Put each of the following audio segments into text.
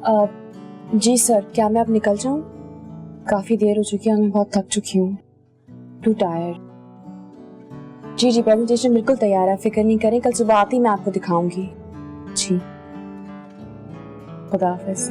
जी sir, क्या मैं अब निकल जाऊं? काफी देर हो चुकी है, मैं बहुत थक चुकी हूँ, to tired. Ji ji, presentation बिल्कुल तैयार है, फिक्र नहीं करें, कल सुबह आती मैं आपको दिखाऊंगी। जी, खुदा हाफिज।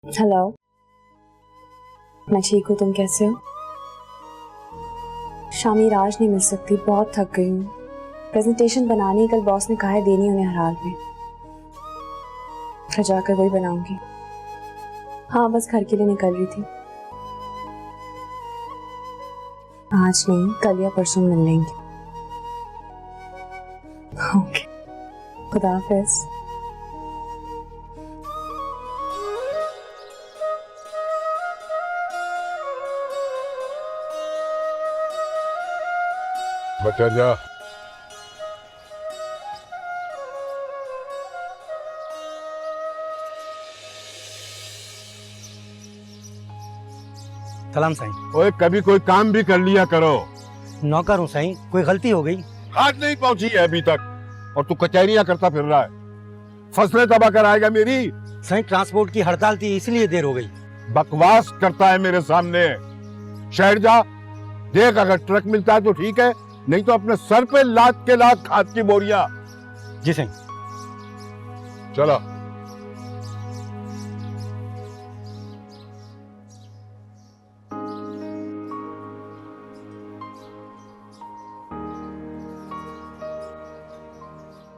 हेलो, मैं ठीक हूँ, तुम कैसे हो? शामिर आज नहीं मिल सकती, बहुत थक गई हूँ। प्रेजेंटेशन बनानी, कल बॉस ने कहा है देनी उन्हें हर हाल में। घर जाकर वही बनाऊंगी। हाँ, बस घर के लिए निकल रही थी। आज नहीं, कल या परसों मिल लेंगे। ओके, खुदा हाफिज। बचा जा। सलाम साईं। ओए, कभी कोई काम भी कर लिया करो। नौकर हूँ साईं, कोई गलती हो गई? आज नहीं पहुंची है अभी तक और तू कचहरियां करता फिर रहा है। फसलें तबाह कराएगा मेरी। साईं, ट्रांसपोर्ट की हड़ताल थी इसलिए देर हो गई। बकवास करता है मेरे सामने। शहर जा, देख अगर ट्रक मिलता है तो ठीक है, नहीं तो अपने सर पे लाद के लाद खाद की बोरियां। जी साईं। चलो।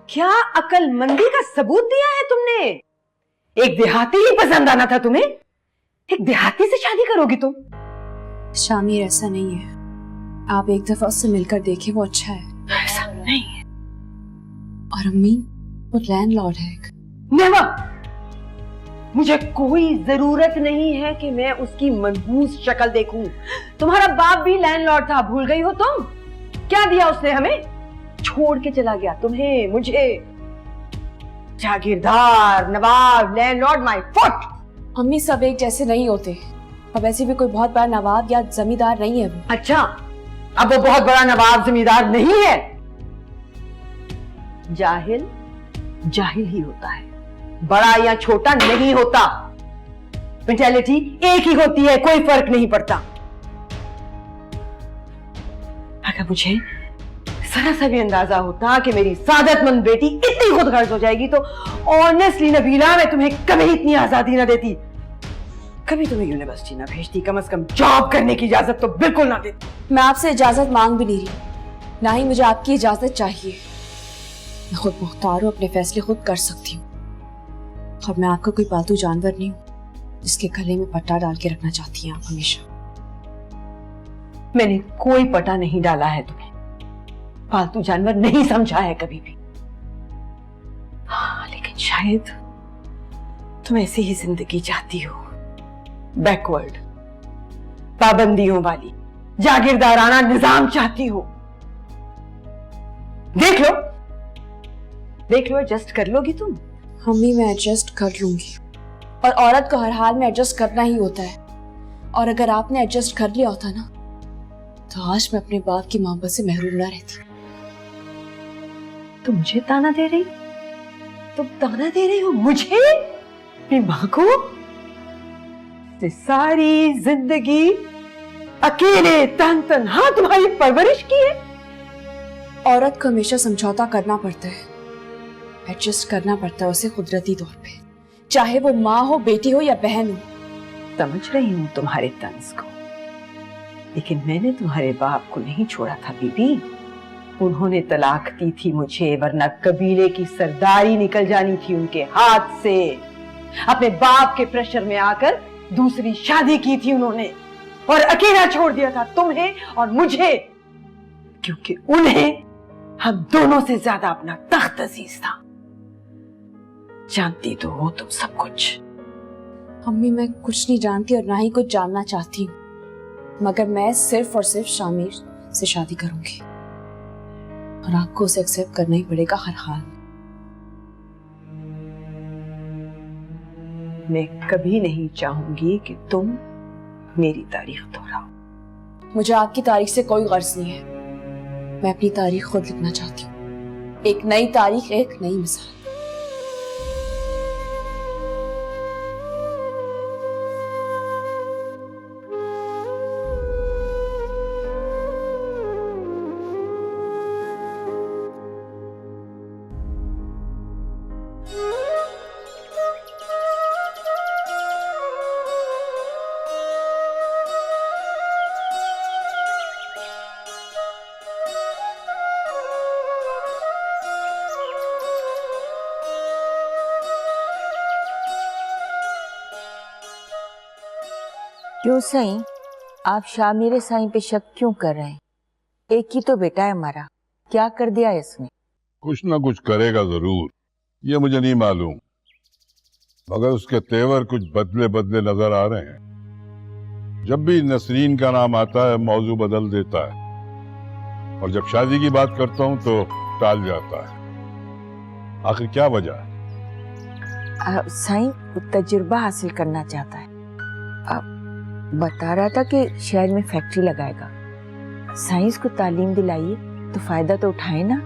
क्या अकलमंदी का सबूत दिया है तुमने? एक देहाती ही पसंद आना था तुम्हें? एक देहाती से शादी करोगी तुम? शामिर, ऐसा नहीं है, आप एक दफा उससे मिलकर देखें, वो अच्छा है। ऐसा नहीं है। और अम्मी, वो लैंडलॉर्ड है। नेवर। मुझे कोई जरूरत नहीं है कि मैं उसकी मनहूस शक्ल देखूं। तुम्हारा बाप भी लैंडलॉर्ड था, भूल गई हो तुम? क्या दिया उसने हमें? छोड़ के चला गया तुम्हें, मुझे। जागीरदार, नवाब, लैंडलॉर्ड, माय फुट। अम्मी, सब एक जैसे नहीं होते। अब ऐसे भी कोई बहुत बड़ा नवाब या जमींदार नहीं है वो। अच्छा, अब वो बहुत बड़ा नवाब जमींदार नहीं है। जाहिल जाहिल ही होता है, बड़ा या छोटा नहीं होता। मेंटालिटी एक ही होती है, कोई फर्क नहीं पड़ता। अगर मुझे जरा सा भी अंदाजा होता कि मेरी सादतमंद बेटी इतनी खुदगर्ज हो जाएगी तो ऑनेस्टली नबीला, मैं तुम्हें कभी इतनी आजादी ना देती, कभी तुम्हें यूनिवर्सिटी ना भेजती, कम से कम जॉब करने की इजाजत तो बिल्कुल ना देती। मैं आपसे इजाजत मांग भी नहीं रही, ना ही मुझे आपकी इजाजत चाहिए। मैं खुद मुख्तार हूँ, अपने फैसले खुद कर सकती हूँ। और मैं आपका कोई पालतू जानवर नहीं हूँ जिसके गले में पट्टा डाल के रखना चाहती हैं आप हमेशा। मैंने कोई पटा नहीं डाला है तुम्हें, पालतू जानवर नहीं समझा है कभी भी। हाँ, लेकिन शायद तुम ऐसी ही जिंदगी चाहती हो, बैकवर्ड, पाबंदियों वाली, जागीरदाराना निजाम चाहती हो। देख लो, देख लो, एडजस्ट कर लोगी तुम? अम्मी, मैं एडजस्ट कर लूंगी, और औरत को हर हाल में एडजस्ट करना ही होता है। और अगर आपने एडजस्ट कर लिया होता ना, तो आज मैं अपने बाप की मोहब्बत से महरूम ना रहती। तुम मुझे ताना दे रही? तुम ताना दे रही हो मुझे, अपनी मां को? सारी जिंदगी अकेले तन्हा तुम्हारी परवरिश की है। औरत को हमेशा समझौता करना पड़ता है, एडजस्ट करना पड़ता है उसे कुदरती तौर पे, चाहे वो माँ हो, बेटी हो या बहन हो। समझ रही हूँ तुम्हारे तंज को, लेकिन मैंने तुम्हारे बाप को नहीं छोड़ा था बीबी। उन्होंने तलाक दी थी मुझे, वरना कबीले की सरदारी निकल जानी थी उनके हाथ से। अपने बाप के प्रेशर में आकर दूसरी शादी की थी उन्होंने, और अकेला छोड़ दिया था तुम्हें और मुझे, क्योंकि उन्हें हम दोनों से ज्यादा अपना तख्त अजीज था। जानती तो हो तुम सब कुछ। अम्मी, मैं कुछ नहीं जानती और ना ही कुछ जानना चाहती हूँ, मगर मैं सिर्फ और सिर्फ शामिर से शादी करूंगी और आपको उसे एक्सेप्ट करना ही पड़ेगा हर हाल में। मैं कभी नहीं चाहूंगी कि तुम मेरी तारीख दोहराओ। मुझे आपकी तारीख से कोई गर्ज नहीं है। मैं अपनी तारीख खुद लिखना चाहती हूँ, एक नई तारीख, एक नई मिसाल। क्यों सही, आप शामिर साईं पे शक क्यों कर रहे हैं? एक ही तो बेटा है हमारा, क्या कर दिया इसने? कुछ ना कुछ करेगा जरूर, ये मुझे नहीं मालूम, मगर उसके तेवर कुछ बदले बदले नजर आ रहे हैं। जब भी नसरीन का नाम आता है मौजू बदल देता है, और जब शादी की बात करता हूं तो टाल जाता है। आखिर क्या वजह है? साईं तजुर्बा हासिल करना चाहता है। बता रहा था कि शहर में फैक्ट्री लगाएगा। साइंस को तालीम दिलाइए तो फायदा तो उठाए ना।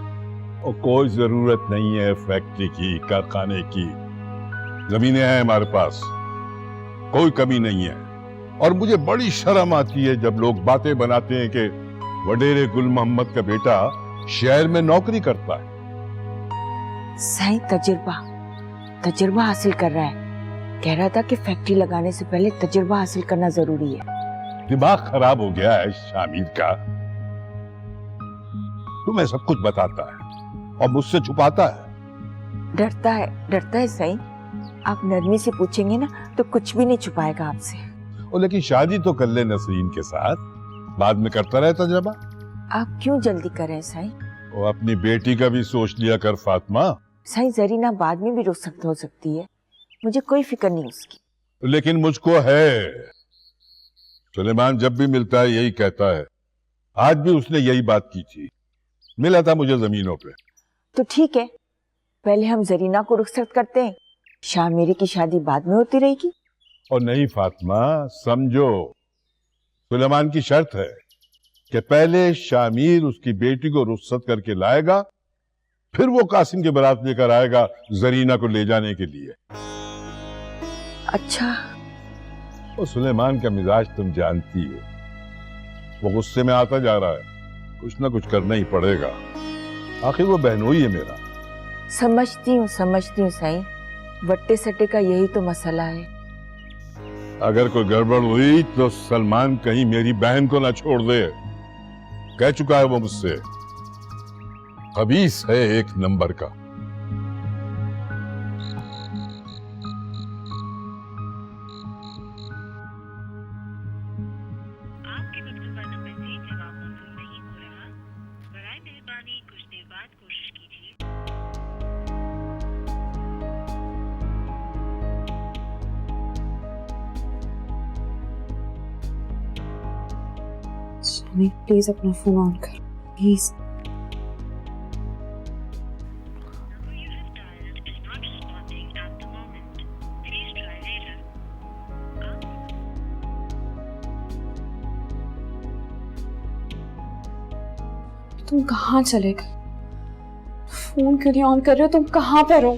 और कोई जरूरत नहीं है फैक्ट्री की, कारखाने की। जमीनें हैं हमारे पास, कोई कमी नहीं है। और मुझे बड़ी शर्म आती है जब लोग बातें बनाते हैं कि वडेरे गुल मोहम्मद का बेटा शहर में नौकरी करता है। साईं तजुर्बा हासिल कर रहा है। कह रहा था कि फैक्ट्री लगाने से पहले तजुर्बा हासिल करना जरूरी है। दिमाग खराब हो गया है शामिर का। तुम्हें सब कुछ बताता है और मुझसे छुपाता है। डरता है साईं। आप नरमी से पूछेंगे ना तो कुछ भी नहीं छुपाएगा आपसे। और लेकिन शादी तो कर ले नसरीन के साथ, बाद में करता रहे तजुर्बा। आप क्यों जल्दी कर रहे हैं साईं? वो अपनी बेटी का भी सोच लिया कर फातिमा। साईं जरीना बाद में भी रुखसत हो सकती है, मुझे कोई फिक्र नहीं उसकी। लेकिन मुझको है। सुलेमान जब भी मिलता है यही कहता है, आज भी उसने यही बात की थी। मिला था मुझे जमीनों पे। तो ठीक है, पहले हम जरीना को रुखसत करते हैं, शामिर की शादी बाद में होती रहेगी। और नहीं फातिमा, समझो, सुलेमान की शर्त है कि पहले शामिर उसकी बेटी को रुखसत करके लाएगा, फिर वो कासिम की बारात लेकर आएगा जरीना को ले जाने के लिए। अच्छा। वो सुलेमान का मिजाज तुम जानती हो, वो गुस्से में आता जा रहा है। कुछ ना कुछ करना ही पड़ेगा, आखिर वो बहनोई है मेरा। समझती हूँ साईं, वट्टे सट्टे का यही तो मसला है। अगर कोई गड़बड़ हुई तो सलमान कहीं मेरी बहन को ना छोड़ दे। कह चुका है वो मुझसे, खबीस है एक नंबर का। आपके मकतूबा नंबर से जवाब मौसूल नहीं हो रहा। बराए मेहरबानी कुछ देर बाद कोशिश कीजिए। शामिर प्लीज अपना फोन ऑन कर, please. Number you have dialed is not responding at the moment. Please try later. तुम कहाँ चले गए? फोन क्यों नहीं ऑन कर रहे हो? तुम कहाँ पर हो?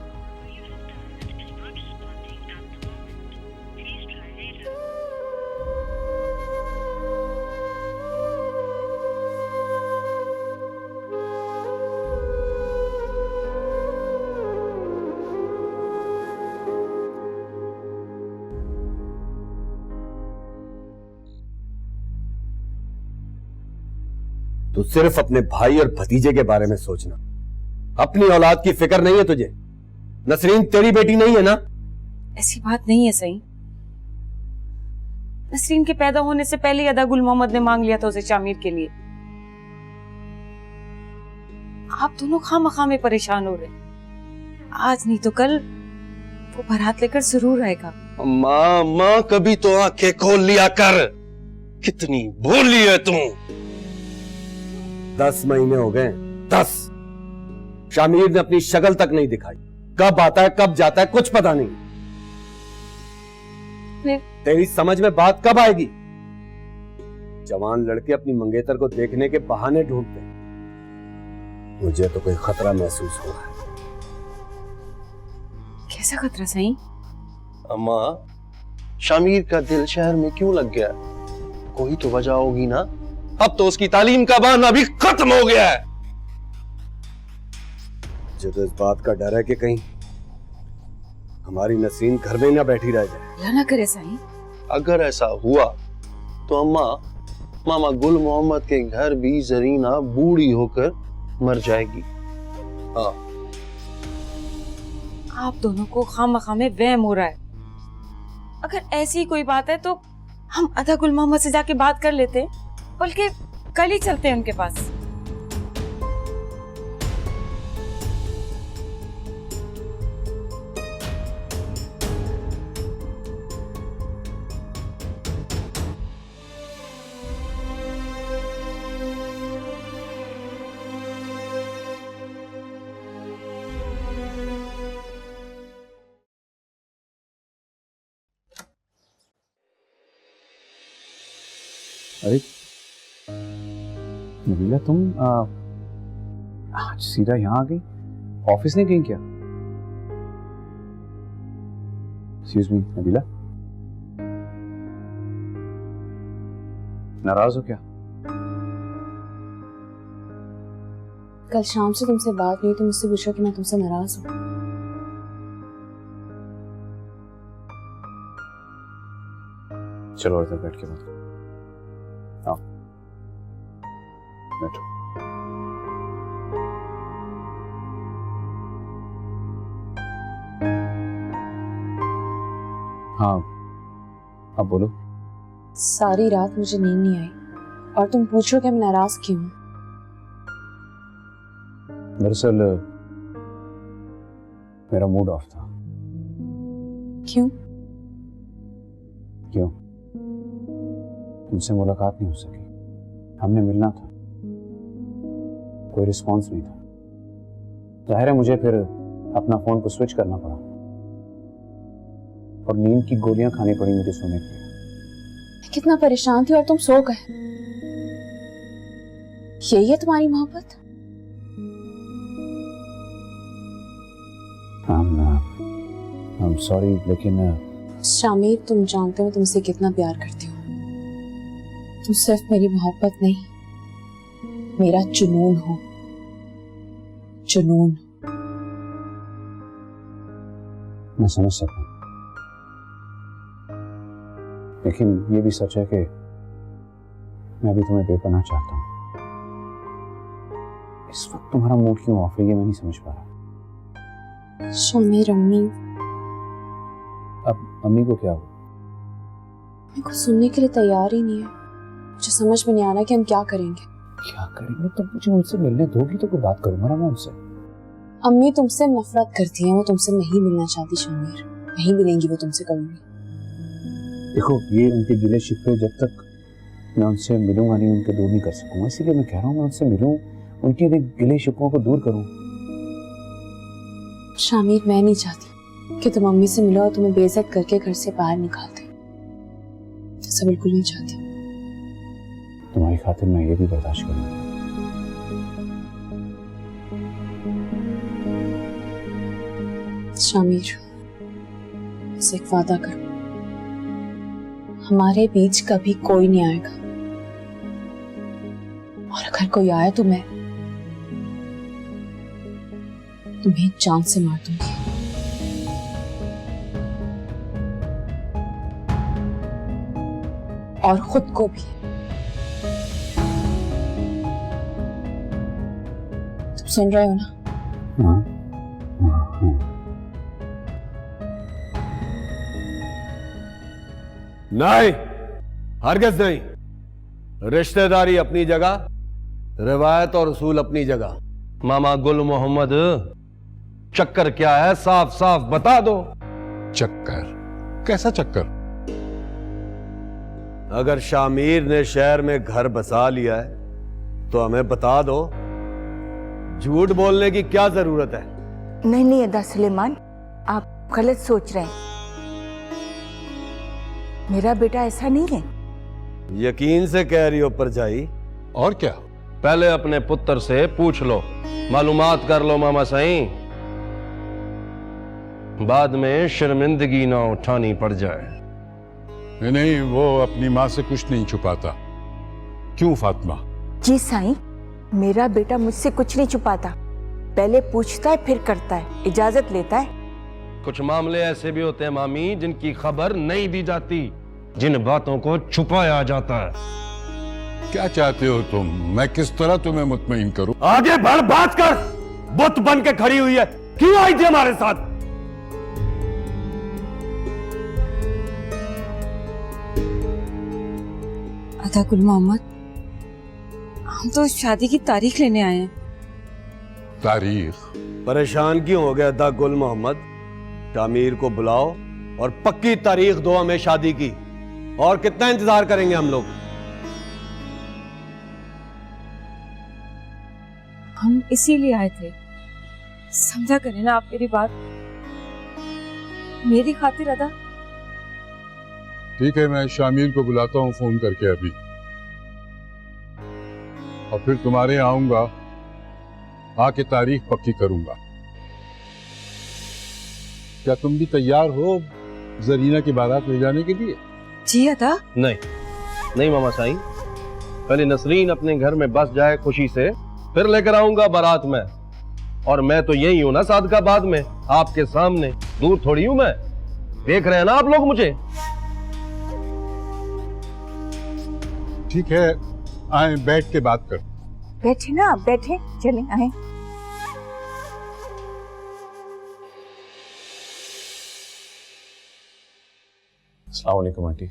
Number you have dialed is not responding at the moment. Please try later. तू सिर्फ अपने भाई और भतीजे के बारे में सोचना, अपनी औलाद की फिक्र नहीं है तुझे। नसरीन तेरी बेटी नहीं है ना? ऐसी बात नहीं है सही। नसरीन के पैदा होने से पहले ही अदा गुल मोहम्मद ने मांग लिया था उसे शामिर के लिए। आप दोनों खामखा में परेशान हो रहे हैं। आज नहीं तो कल वो बारात लेकर जरूर आएगा। माँ कभी तो आंखें खोल लिया कर। कितनी भोली है तू। 10 महीने हो गए, 10। शामिर ने अपनी शक्ल तक नहीं दिखाई। कब आता है कब जाता है कुछ पता नहीं। तेरी समझ में बात कब आएगी? जवान लड़के अपनी मंगेतर को देखने के बहाने ढूंढते हैं। मुझे तो कोई खतरा महसूस हो रहा है। कैसा खतरा सही? अम्मा, शामिर का दिल शहर में क्यों लग गया? कोई तो वजह होगी ना। अब तो उसकी तालीम का बहाना भी खत्म हो गया है। मुझे तो इस बात का डर है कि कहीं हमारी नसरीन घर में ना बैठी रह जाए। अल्लाह ना करे सही। अगर ऐसा हुआ तो अम्मा, मामा गुल मोहम्मद के घर भी जरीना बूढ़ी होकर मर जाएगी। हाँ, आप दोनों को खामखा में वहम हो रहा है। अगर ऐसी कोई बात है तो हम अदा गुल मोहम्मद से जाके बात कर लेते हैं, बल्कि कल ही चलते हैं उनके पास। अरे नबीला, तुम आज सीधा यहाँ आ गई? ऑफिस नहीं गई क्या? एक्सक्यूज मी नबीला, नाराज हो क्या? कल शाम से तुमसे बात नहीं तो मुझसे पूछो कि मैं तुमसे नाराज हूँ। चलो इधर बैठ के बात करो। आओ बैठो। हाँ अब बोलो। सारी रात मुझे नींद नहीं आई और तुम पूछो कि मैं नाराज क्यों हूँ। दरअसल मेरा मूड ऑफ था। क्यों? क्यों? तुमसे मुलाकात नहीं हो सकी। हमने मिलना था, कोई रिस्पॉन्स नहीं था। जाहिर है मुझे फिर अपना फोन को स्विच करना पड़ा और नींद की गोलियां खानी पड़ी मुझे सोने के लिए। कितना परेशान थी और तुम सो गए। यही है तुम्हारी मोहब्बत? I'm sorry, लेकिन शामिर, तुम जानते हो तुमसे कितना प्यार करती हूँ। तुम सिर्फ मेरी मोहब्बत नहीं, मेरा जुनून हो। जुनून। मैं समझ सकता हूँ, लेकिन ये भी सच है कि मैं भी तुम्हें बेपनाह चाहता हूँ। इस वक्त तुम्हारा मूड क्यों ऑफ है ये मैं नहीं समझ पा रहा। शामिर, अम्मी। अब अम्मी को क्या हुआ? मेरे को सुनने के लिए तैयार ही नहीं है। मुझे समझ में नहीं आ रहा कि हम क्या करेंगे। क्या करेंगे? तो मुझे उनसे मिलने दोगी तो कोई बात करूंगा ना मैं उनसे। अम्मी तुमसे नफरत करती हैं, वो तुमसे नहीं मिलना चाहती शामिर। नहीं मिलेंगी वो तुमसे कभी। देखो, ये उनके गिले शिकवे जब तक मैं उनसे मिलूंगा नहीं उनके दूर नहीं कर सकूंगा। इसीलिए मैं कह रहा हूँ मैं उनसे मिलूं, उनके गिले शिकवों को दूर करूं। शामिर, मैं नहीं चाहती कि तुम अम्मी से मिलो और तुम्हें बेइज्जत करके घर से बाहर निकाल दें। ऐसा बिल्कुल नहीं चाहती। तुम्हारी खातिर मैं ये भी बर्दाश्त करूंगा। शामिर, बस एक वादा करो, हमारे बीच कभी कोई नहीं आएगा, और अगर कोई आए तो मैं तुम्हें जान से मार दूंगी। और खुद को भी। सुन रहे हो ना? हाँ, हाँ, हाँ। नहीं, हरगिज़ नहीं। रिश्तेदारी अपनी जगह, रिवायत और उसूल अपनी जगह। मामा गुल मोहम्मद, चक्कर क्या है साफ साफ बता दो। चक्कर? कैसा चक्कर? अगर शामिर ने शहर में घर बसा लिया है तो हमें बता दो। झूठ बोलने की क्या जरूरत है? नहीं नहीं अदा सुलेमान, आप गलत सोच रहे हैं। मेरा बेटा ऐसा नहीं है। यकीन से कह रही हो परजाई? और क्या? पहले अपने पुत्र से पूछ लो, मालूमात कर लो मामा साईं, बाद में शर्मिंदगी ना उठानी पड़ जाए। नहीं, वो अपनी माँ से कुछ नहीं छुपाता। क्यों फातिमा? जी साईं, मेरा बेटा मुझसे कुछ नहीं छुपाता। पहले पूछता है फिर करता है, इजाजत लेता है। कुछ मामले ऐसे भी होते हैं मामी जिनकी खबर नहीं दी जाती, जिन बातों को छुपाया जाता है। क्या चाहते हो तुम? मैं किस तरह तुम्हें मुतमईन करूं? आगे बढ़, बात कर। बुत बन के खड़ी हुई है, क्यों आई थी हमारे साथ? अदा गुल मोहम्मद, हम तो शादी की तारीख लेने आए हैं। तारीख? परेशान क्यों हो गया दा गुल मोहम्मद? शामिर को बुलाओ और पक्की तारीख दो हमें शादी की। और कितना इंतजार करेंगे हम लोग? हम इसीलिए आए थे, समझा करें ना आप मेरी बात, मेरी खातिर अदा। ठीक है, मैं शामिर को बुलाता हूँ फोन करके अभी, और फिर तुम्हारे यहाँ आऊंगा, आके तारीख पक्की करूंगा। क्या तुम भी तैयार हो जरीना की बारात ले जाने के लिए? जी अदा। नहीं मामा साईं, पहले नसरीन अपने घर में बस जाए खुशी से, फिर लेकर आऊंगा बारात में। और मैं तो यही हूं ना सादकाबाद में, आपके सामने, दूर थोड़ी हूं मैं। देख रहे हैं ना आप लोग मुझे। ठीक है, आए बैठ के बात कर। बैठे ना आप, बैठे, चलें आए। अस्सलाम वालेकुम आंटी।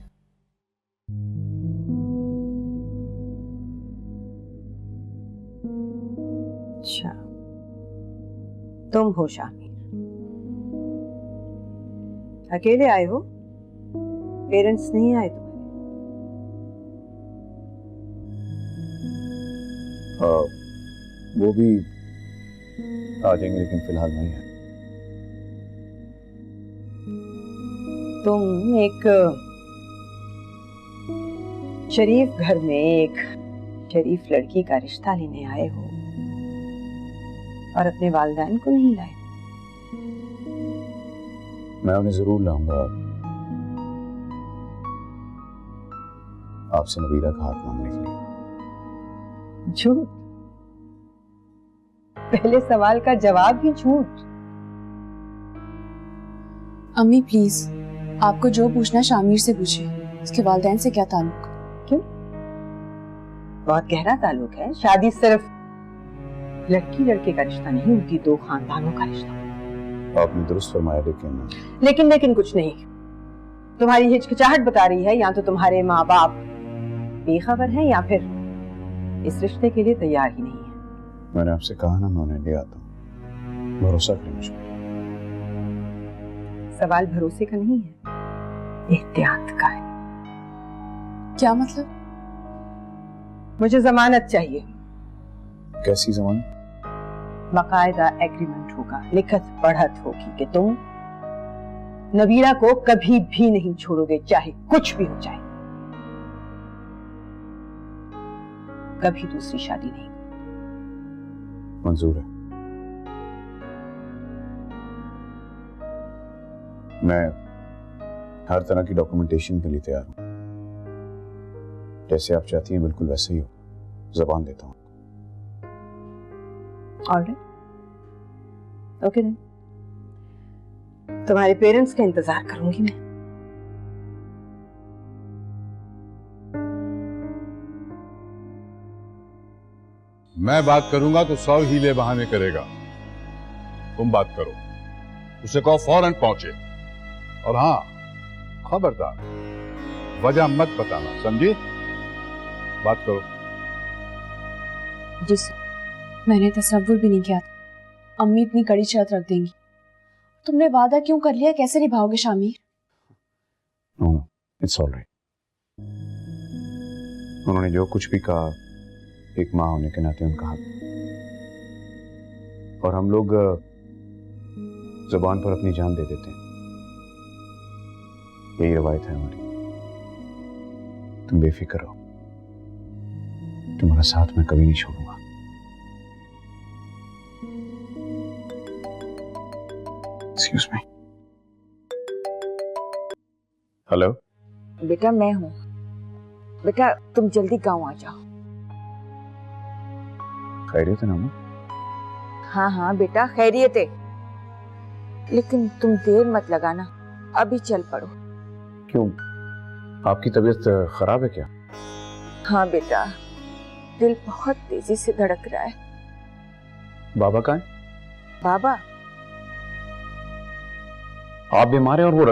अच्छा, तुम हो शामिर? अकेले आए हो? पेरेंट्स नहीं आए तुम्हारे? वो भी आ जाएंगे, लेकिन फिलहाल नहीं है। तुम एक शरीफ घर में एक शरीफ लड़की का रिश्ता लेने आए हो और अपने वालिदैन को नहीं लाए। मैं उन्हें जरूर लाऊंगा, आपसे नबीला का हाथ मांगने के लिए। झूठ? पहले सवाल का जवाब ही झूठ। अम्मी प्लीज, आपको जो पूछना शामिर से पूछिए, उसके वालिदैन से क्या ताल्लुक? क्यों? बहुत गहरा ताल्लुक है। शादी सिर्फ लड़की लड़के का रिश्ता नहीं होती, दो खानदानों का रिश्ता। आपने दुरुस्त फरमाया, लेकिन कुछ नहीं। तुम्हारी हिचकिचाहट बता रही है या तो तुम्हारे माँ बाप बेखबर हैं या फिर इस रिश्ते के लिए तैयार ही नहीं है। मैंने आपसे कहा ना, मैं उन्हें ले आता हूँ, भरोसा करें मुझे। सवाल भरोसे का नहीं है, एहतियात का है। क्या मतलब? मुझे जमानत चाहिए। कैसी जमानत? बाकायदा एग्रीमेंट होगा, लिखत पढ़त होगी कि तुम नबीला को कभी भी नहीं छोड़ोगे, चाहे कुछ भी हो जाए। कभी दूसरी शादी नहीं। मंजूर है। मैं हर तरह की डॉक्यूमेंटेशन के लिए तैयार हूं। जैसे आप चाहती हैं बिल्कुल वैसे ही हो, जबान देता हूं। Alright, okay then. तुम्हारे पेरेंट्स का इंतजार करूंगी मैं। मैं बात करूंगा तो 100 हीले बहाने करेगा। तुम बात करो, उसे कहो फौरन पहुंचे। और हाँ, खबरदार वजह मत बताना, समझी? बात करो। जी सर। मैंने तसव्वुर भी नहीं किया था अम्मी इतनी कड़ी शर्त रख देंगी। तुमने वादा क्यों कर लिया, कैसे निभाओगे शामिर? No, it's alright. उन्होंने जो कुछ भी कहा एक माँ होने के नाते उनका हक, और हम लोग जुबान पर अपनी जान दे देते हैं, यही रवायत है हमारी। तुम बेफिक्र रहो, तुम्हारा साथ मैं कभी नहीं छोड़ूंगा। Excuse me. हेलो बेटा मैं हूँ। बेटा तुम जल्दी गांव आ जाओ। खैरियत है ना अम्मा? हाँ हाँ बेटा खैरियत है, लेकिन तुम देर मत लगाना, अभी चल पड़ो। क्यों, आपकी तबीयत खराब है क्या? हाँ बेटा, दिल बहुत तेजी से धड़क रहा है। बाबा कहाँ है? बाबा आप बीमार हैं और वो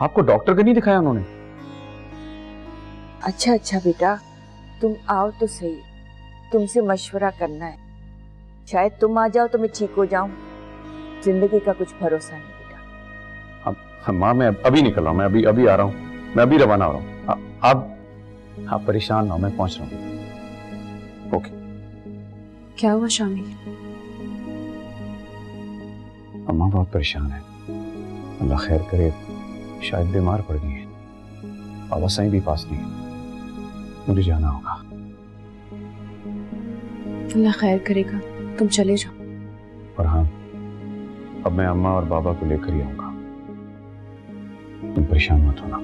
आपको डॉक्टर को नहीं दिखाया उन्होंने? अच्छा बेटा, तुम आओ तो सही, तुमसे मशवरा करना है। शायद तुम आ जाओ तो मैं ठीक हो जाऊं। जिंदगी का कुछ भरोसा नहीं बेटा। माँ मैं अभी निकल रहा हूँ, मैं अभी आ रहा हूँ, मैं अभी रवाना हो रहा हूँ। आप परेशान ना हो, मैं पहुंच रहा हूँ। ओके। क्या हुआ शामिर? अम्मा बहुत परेशान है, अल्लाह खैर करे, शायद बीमार पड़ गई है। बाबा साईं भी पास नहीं है, मुझे जाना होगा। अल्लाह खैर करेगा, तुम चले जाओ। और हाँ, अब मैं अम्मा और बाबा को लेकर ही आऊंगा, तुम परेशान मत होना,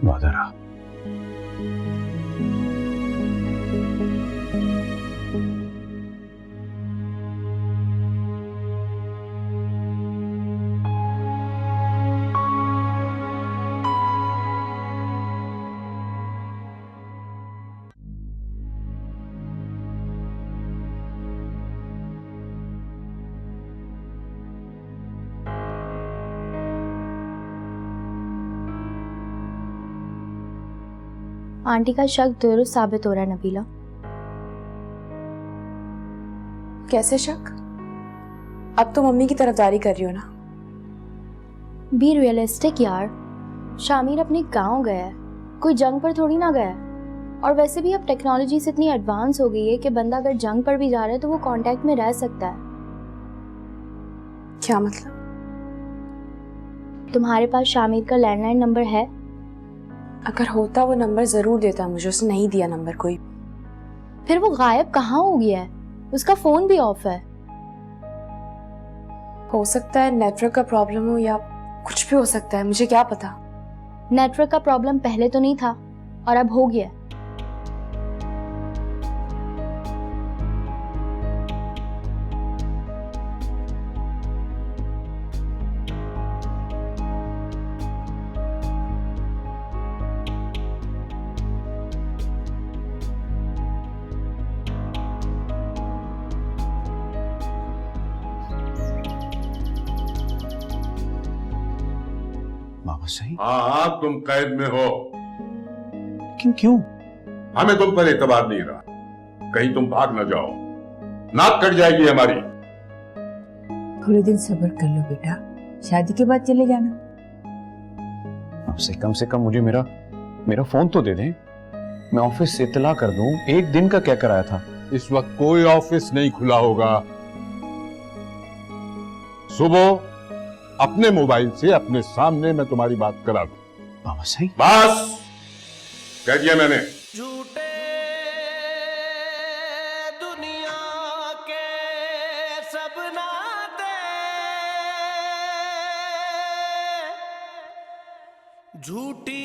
वादा रहा। आंटी का शक दुरुस्त साबित हो रहा है नबीला। कैसे शक? अब तो मम्मी की तरफदारी कर रही हो ना। बी रियलिस्टिक यार, शामिर अपने गांव गया है, कोई जंग पर थोड़ी ना गया है। और वैसे भी अब टेक्नोलॉजी से इतनी एडवांस हो गई है कि बंदा अगर जंग पर भी जा रहा है तो वो कांटेक्ट में रह सकता है। क्या मतलब? तुम्हारे पास शामिर का लैंडलाइन नंबर है? अगर होता वो नंबर जरूर देता मुझे, उसने नहीं दिया नंबर कोई। फिर वो गायब कहाँ हो गया है? उसका फोन भी ऑफ है। हो सकता है नेटवर्क का प्रॉब्लम हो या कुछ भी हो सकता है, मुझे क्या पता। नेटवर्क का प्रॉब्लम पहले तो नहीं था और अब हो गया है। बाबा सही? हाँ, तुम कैद में हो। लेकिन क्यों? हमें तुम पर एतबार नहीं रहा, कहीं तुम भाग न जाओ, नाक कट जाएगी हमारी। थोड़े दिन सब्र कर लो बेटा, शादी के बाद चले जाना। आपसे कम से कम मुझे मेरा फोन तो दे दें, मैं ऑफिस से इत्तला कर दूं। एक दिन का क्या कराया था? इस वक्त कोई ऑफिस नहीं खुला होगा। सुबह अपने मोबाइल से अपने सामने मैं तुम्हारी बात करा दूं। बाबा सही? बस कह दिया मैंने। झूठे दुनिया के सब नाते, झूठी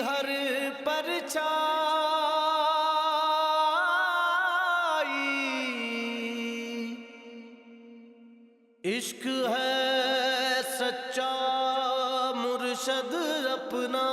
हर परछाई, इश्क है सच्चा मुर्शद अपना।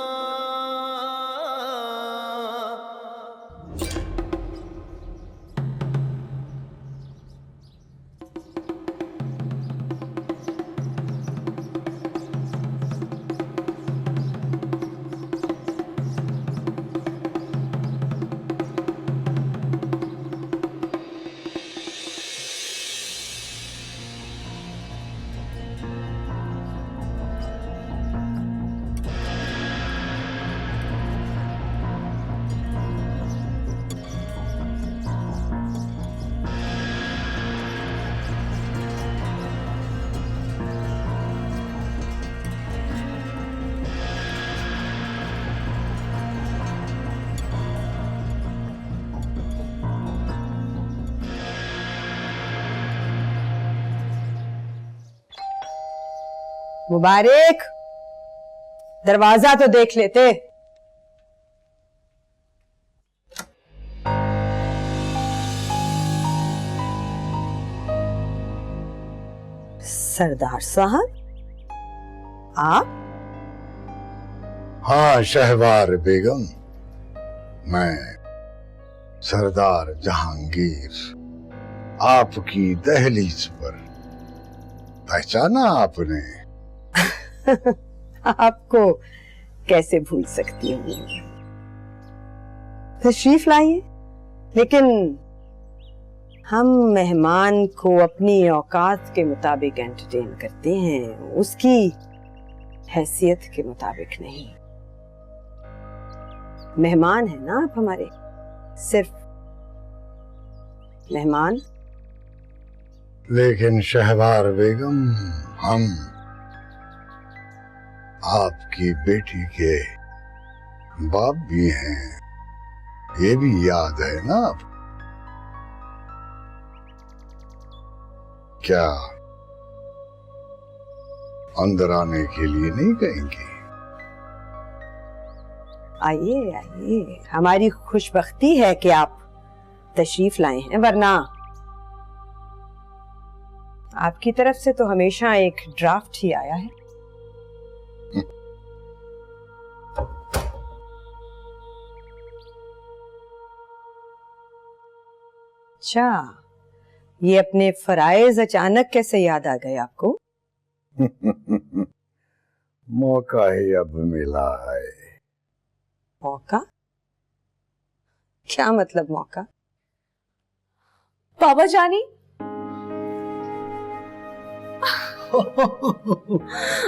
मुबारक, दरवाजा तो देख लेते। सरदार साहब, आप? हाँ शहवार बेगम, मैं सरदार जहांगीर आपकी दहलीज पर। पहचाना आपने? आपको कैसे भूल सकती हूँ। तशरीफ लाइए, लेकिन हम मेहमान को अपनी औकात के मुताबिक एंटरटेन करते हैं, उसकी हैसियत के मुताबिक नहीं। मेहमान है ना आप हमारे, सिर्फ मेहमान। लेकिन शहवार बेगम, हम आपकी बेटी के बाप भी हैं, ये भी याद है ना आप? क्या अंदर आने के लिए नहीं कहेंगी? आइए आइए, हमारी खुशबख्ती है कि आप तशरीफ लाए हैं, वरना आपकी तरफ से तो हमेशा एक ड्राफ्ट ही आया है। अच्छा, ये अपने फराइज अचानक कैसे याद आ गए आपको? मौका ही अब मिला है। मौका? क्या मतलब मौका? बाबा जानी,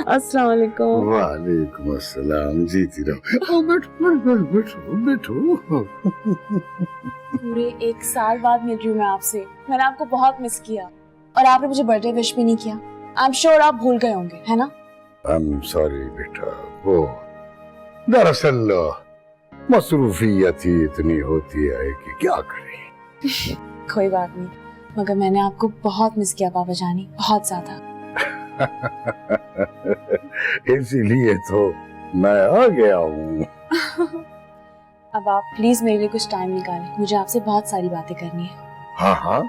अस्सलाम वालेकुम। वालेकुम अस्सलाम, जीती रहो। आओ बैठो बैठो बैठो। पूरे 1 साल बाद मिल रही हूँ मैं आपसे। मैंने आपको बहुत मिस किया और आपने मुझे बर्थडे विश भी नहीं किया। आई एम श्योर आप भूल गए होंगे, है ना? आई एम सॉरी बेटा, वो दरअसल मसरूफियत ही इतनी होती है कि क्या करें। कोई बात नहीं, मगर मैंने आपको बहुत मिस किया बाबा जानी, बहुत ज्यादा। इसीलिए तो मैं आ गया हूँ। अब आप प्लीज मेरे लिए कुछ टाइम निकालें, मुझे आपसे बहुत सारी बातें करनी है। हाँ हाँ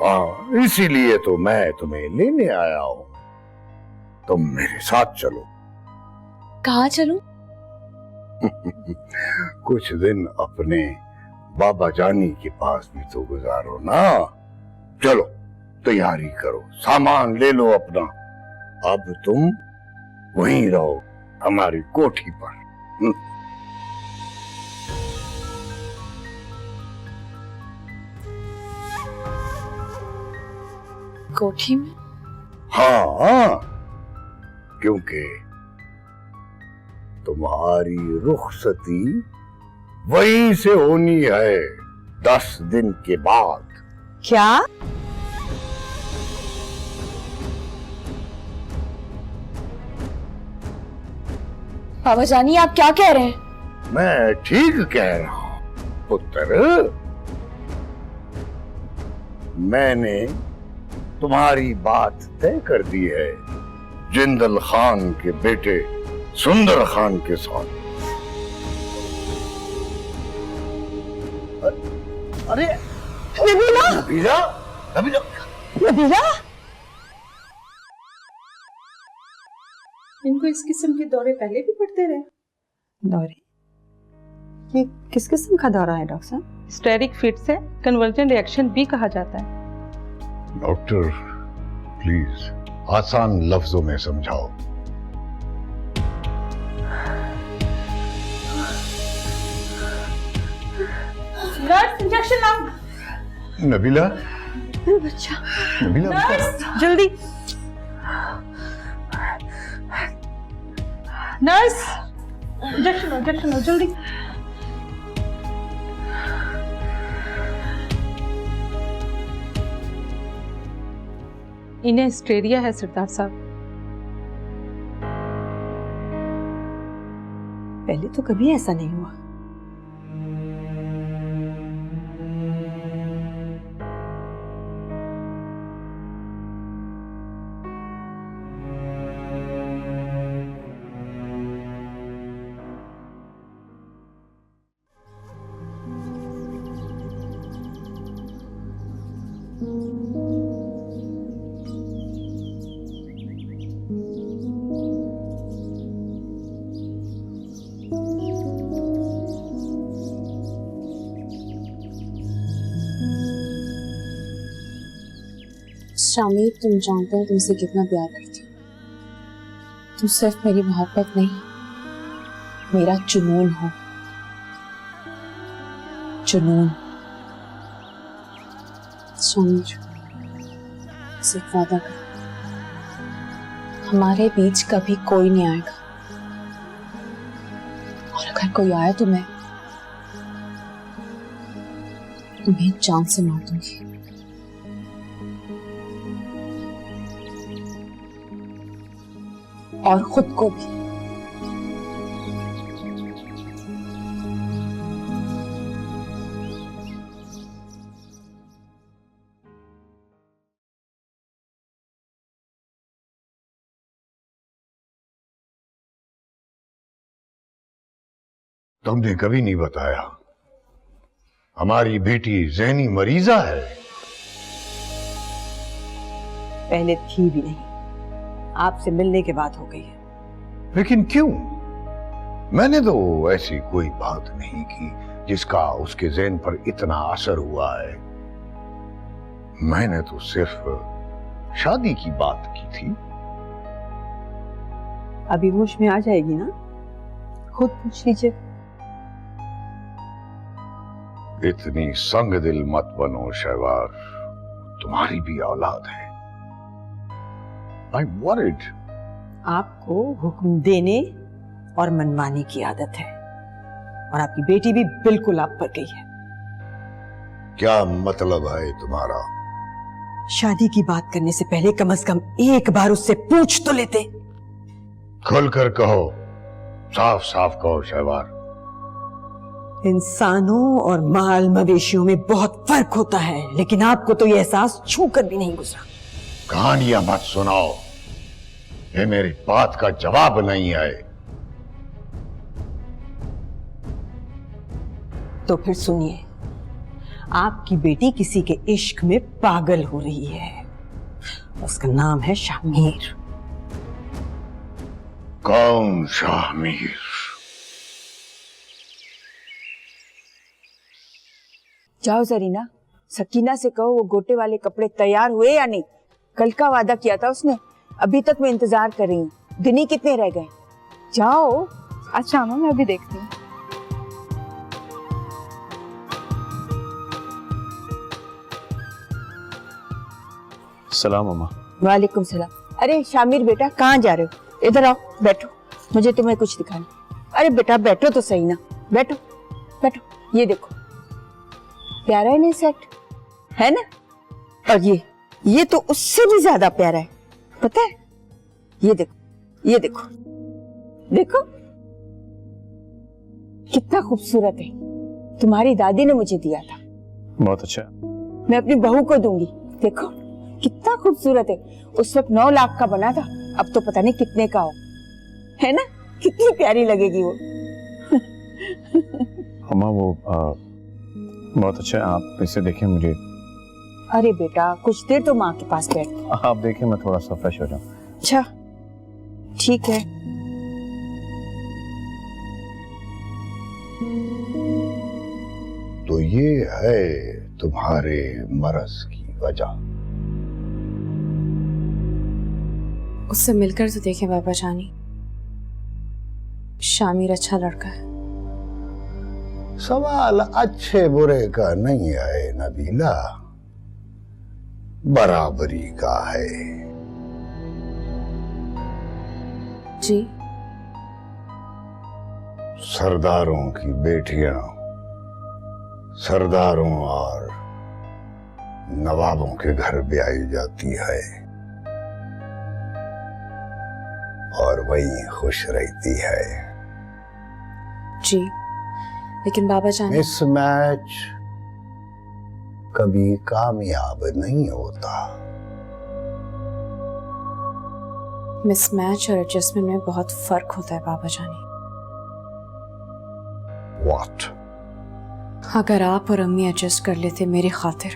हाँ, इसीलिए तो मैं तुम्हें लेने आया हूँ। तुम मेरे साथ चलो। कहाँ चलूं? कुछ दिन अपने बाबा जानी के पास भी तो गुजारो ना। चलो तैयारी करो, सामान ले लो अपना। अब तुम वहीं रहो हमारी कोठी पर। कोठी में? हाँ, क्योंकि तुम्हारी रुखसती वहीं से होनी है 10 दिन के बाद। क्या? बाबा जानी, आप क्या कह रहे हैं? मैं ठीक कह रहा हूं पुत्र। मैंने तुम्हारी बात तय कर दी है जिंदल खान के बेटे सुंदर खान के साथ। अरे नबीला! नबीला? नबीला? नबीला! इनको इस किस्म के दौरे पहले भी पड़ते रहे? दौरे? ये किस किस्म का दौरा है डॉक्टर साहब? हिस्टेरिक फिट्स है, कन्वर्जन रिएक्शन भी कहा जाता है। डॉक्टर प्लीज आसान लफ्जों में समझाओ। नर्स, इंजेक्शन लाओ। नबीला? बच्चा। नबीला नर्स, जल्दी। नर्स, इंजेक्शन लो जल्दी। इन्हें हिस्टेरिया है सरदार साहब। पहले तो कभी ऐसा नहीं हुआ। शामिर, तुम जानते हो तुमसे कितना प्यार करती हूँ। तुम सिर्फ मेरी मोहब्बत नहीं, मेरा जुनून हो। जुनून। शामिर, सिर्फ वादा कर, हमारे बीच कभी कोई नहीं आएगा, और अगर कोई आए तो मैं तुम्हें जान से मार दूंगी। और खुद को भी। तुमने कभी नहीं बताया हमारी बेटी ज़हनी मरीजा है। पहले थी भी नहीं, आपसे मिलने के बाद हो गई है। लेकिन क्यों? मैंने तो ऐसी कोई बात नहीं की जिसका उसके ज़हन पर इतना असर हुआ है। मैंने तो सिर्फ शादी की बात की थी। अभी होश में आ जाएगी ना, खुद पूछ लीजिए। इतनी संग दिल मत बनो शहवार, तुम्हारी भी औलाद है। I'm worried. आपको हुक्म देने और मनमानी की आदत है, और आपकी बेटी भी बिल्कुल आप पर गई है। क्या मतलब है तुम्हारा? शादी की बात करने से पहले कम से कम एक बार उससे पूछ तो लेते। खुलकर कहो, साफ साफ कहो शहवार। इंसानों और माल मवेशियों में बहुत फर्क होता है, लेकिन आपको तो ये एहसास छू कर भी नहीं गुजरा। कहानियां मत सुनाओ, ये मेरी बात का जवाब नहीं है। तो फिर सुनिए, आपकी बेटी किसी के इश्क में पागल हो रही है। उसका नाम है शामिर। कौन शामिर? जाओ जरीना, सकीना से कहो वो गोटे वाले कपड़े तैयार हुए या नहीं। कल का वादा किया था उसने, अभी तक मैं इंतजार कर रही हूँ। दिन ही कितने रह गए, जाओ। अच्छा मामा, मैं अभी देखती हूँ। सलाम अम्मा। वालेकुम सलाम। अरे शामिर बेटा, कहाँ जा रहे हो? इधर आओ, बैठो, मुझे तुम्हें कुछ दिखाना। अरे बेटा बैठो तो सही ना, बैठो बैठो। ये देखो, प्यारा है नहीं सेट, है ना? और ये तो उससे भी ज्यादा प्यारा है, पता है? ये देखो, ये देखो, देखो कितना खूबसूरत है। तुम्हारी दादी ने मुझे दिया था। बहुत अच्छा। मैं अपनी बहू को दूंगी। देखो कितना खूबसूरत है। उस वक्त 9 लाख का बना था, अब तो पता नहीं कितने का हो, है ना? कितनी प्यारी लगेगी वो। अम्मा वो बहुत अच्छा है, आप इसे देखें। मुझे अरे बेटा कुछ देर तो माँ के पास बैठ। आप देखें, मैं थोड़ा सा फ्रेश हो जाऊं। अच्छा ठीक है। तो ये है तुम्हारे मरज की वजह। उससे मिलकर तो देखें बाबा जानी, शामिर अच्छा लड़का है। सवाल अच्छे बुरे का नहीं है नबीला, बराबरी का है। जी? सरदारों की बेटियां सरदारों और नवाबों के घर ब्याई जाती है और वहीं खुश रहती है। जी, लेकिन बाबा जान, मिसमैच कभी कामयाब नहीं होता। मिसमैच और एडजस्टमेंट में बहुत फर्क होता है बाबा जानी। What? अगर आप और अम्मी एडजस्ट कर लेते मेरी खातिर,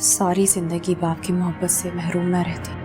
सारी जिंदगी बाप की मोहब्बत से महरूम न रहती।